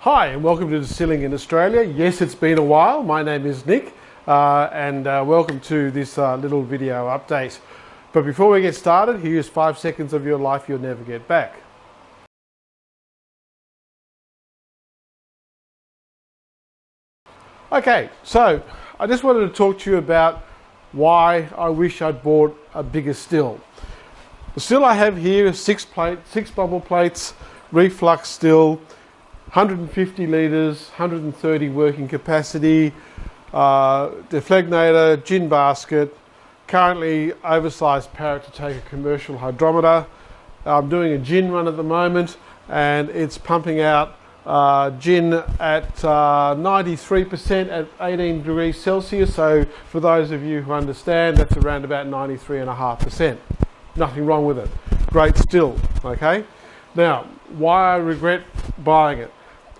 Hi and welcome to Distilling in Australia. Yes, it's been a while. My name is Nick and welcome to this little video update. But before we get started, here's 5 seconds of your life you'll never get back. Okay, so I just wanted to talk to you about why I wish I'd bought a bigger still. The still I have here is 6 bubble plates, reflux still, 150 litres, 130 working capacity, deflegnator, gin basket, currently oversized parrot to take a commercial hydrometer. I'm doing a gin run at the moment and it's pumping out gin at 93% at 18 degrees Celsius. So for those of you who understand, that's around about 93.5%. Nothing wrong with it. Great still, okay? Now, why I regret buying it.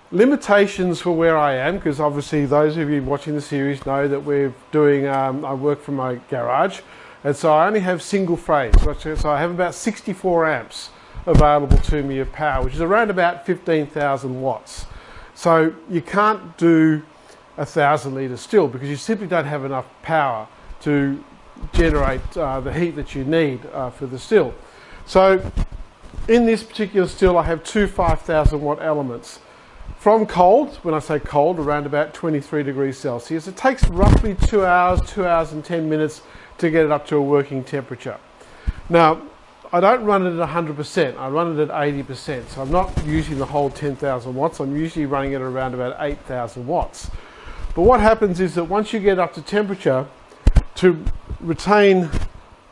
Limitations for where I am, because obviously those of you watching the series know that we're doing, I work from my garage, and so I only have single phase, so I have about 64 amps available to me of power, which is around about 15,000 watts. So you can't do 1,000 litres still because you simply don't have enough power to generate the heat that you need for the still. So in this particular still I have two 5,000 watt elements. From cold, when I say cold, around about 23 degrees Celsius, it takes roughly 2 hours, 2 hours and 10 minutes to get it up to a working temperature. Now, I don't run it at 100%, I run it at 80%, so I'm not using the whole 10,000 watts, I'm usually running it around about 8,000 watts. But what happens is that once you get up to temperature, to retain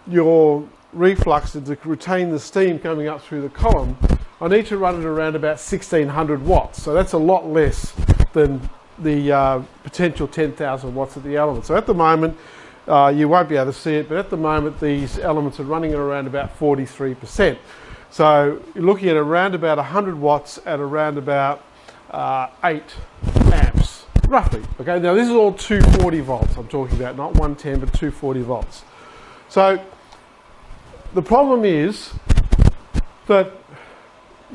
your reflux and to retain the steam coming up through the column, I need to run it around about 1600 watts. So that's a lot less than the potential 10,000 watts of the element. So at the moment, you won't be able to see it, but at the moment these elements are running at around about 43%. So you're looking at around about 100 watts at around about 8 amps, roughly. Okay, now this is all 240 volts I'm talking about, not 110, but 240 volts. So the problem is that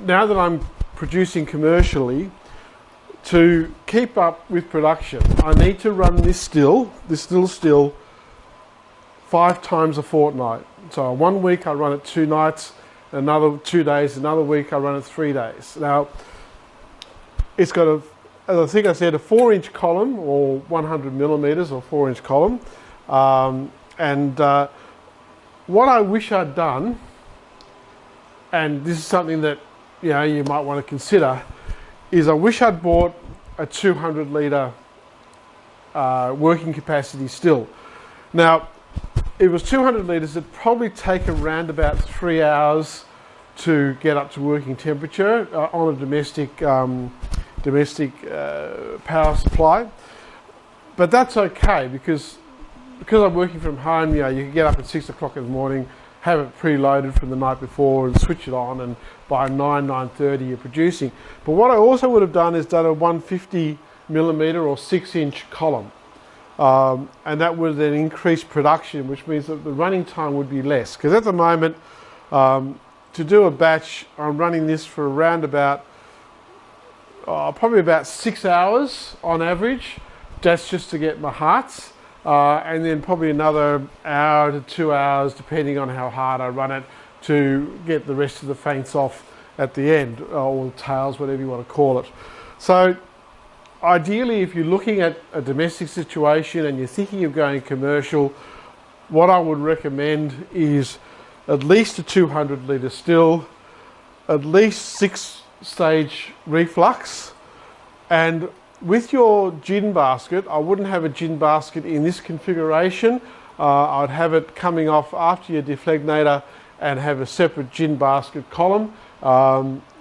now that I'm producing commercially, to keep up with production, I need to run this little still 5 times a fortnight. So 1 week I run it 2 nights, another 2 days, another week I run it 3 days. Now, it's got a, as I think I said, a 4-inch column, or 100 millimeters, or 4-inch column. What I wish I'd done, and this is something that you might want to consider, is I wish I'd bought a 200 litre working capacity still. Now, it was 200 litres, it'd probably take around about 3 hours to get up to working temperature on a domestic power supply. But that's okay because I'm working from home, you can get up at 6 o'clock in the morning, have it preloaded from the night before and switch it on, and by 9:30 you're producing. But what I also would have done is done a 150 millimeter or 6-inch column. And that would then increase production, which means that the running time would be less. Because at the moment, to do a batch, I'm running this for around about, probably about 6 hours on average. That's just to get my hearts. And then probably another hour to 2 hours, depending on how hard I run it, to get the rest of the feints off at the end, or tails, whatever you want to call it. So ideally, if you're looking at a domestic situation and you're thinking of going commercial, what I would recommend is at least a 200 litre still, at least 6-stage reflux, and with your gin basket, I wouldn't have a gin basket in this configuration. I'd have it coming off after your deflegnator and have a separate gin basket column,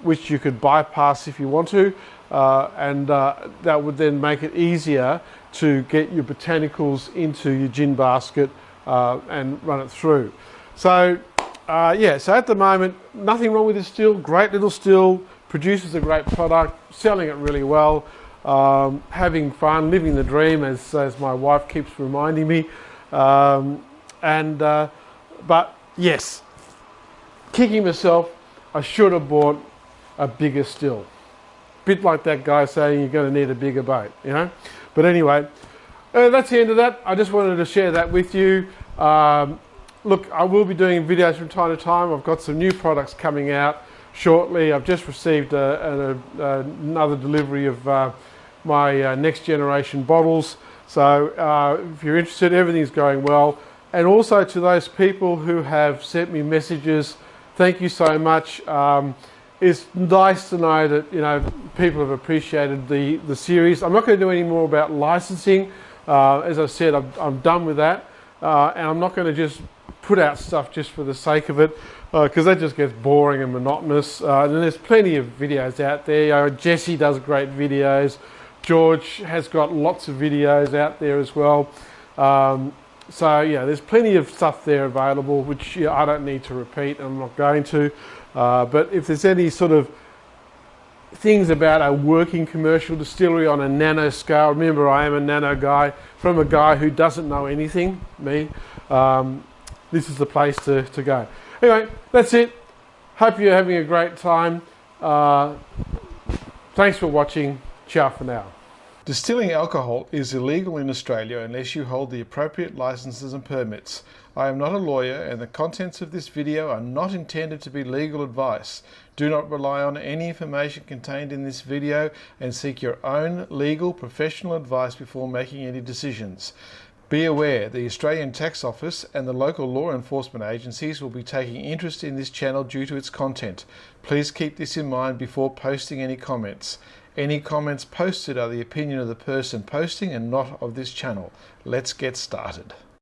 which you could bypass if you want to, and that would then make it easier to get your botanicals into your gin basket and run it through. So so at the moment, nothing wrong with this still, great little still, produces a great product, selling it really well. Having fun, living the dream, as my wife keeps reminding me. But yes, kicking myself, I should have bought a bigger still. bit like that guy saying you're going to need a bigger boat, you know. But anyway, that's the end of that. I just wanted to share that with you. Look, I will be doing videos from time to time. I've got some new products coming out shortly. I've just received another delivery of my next generation bottles. So if you're interested, everything's going well. And also to those people who have sent me messages, thank you so much. It's nice to know that, you know, people have appreciated the series. I'm not going to do any more about licensing. As I said, I'm done with that. And I'm not going to just put out stuff just for the sake of it, because that just gets boring and monotonous. And there's plenty of videos out there. Jesse does great videos. George has got lots of videos out there as well. So yeah, there's plenty of stuff there available, which I don't need to repeat, and I'm not going to. But if there's any sort of things about a working commercial distillery on a nano scale, remember I am a nano guy, from a guy who doesn't know anything, me, this is the place to go. Anyway, that's it. Hope you're having a great time. Thanks for watching. Ciao for now. Distilling alcohol is illegal in Australia unless you hold the appropriate licenses and permits. I am not a lawyer, and the contents of this video are not intended to be legal advice. Do not rely on any information contained in this video, and seek your own legal professional advice before making any decisions. Be aware, the Australian Tax Office and the local law enforcement agencies will be taking interest in this channel due to its content. Please keep this in mind before posting any comments. Any comments posted are the opinion of the person posting and not of this channel. Let's get started.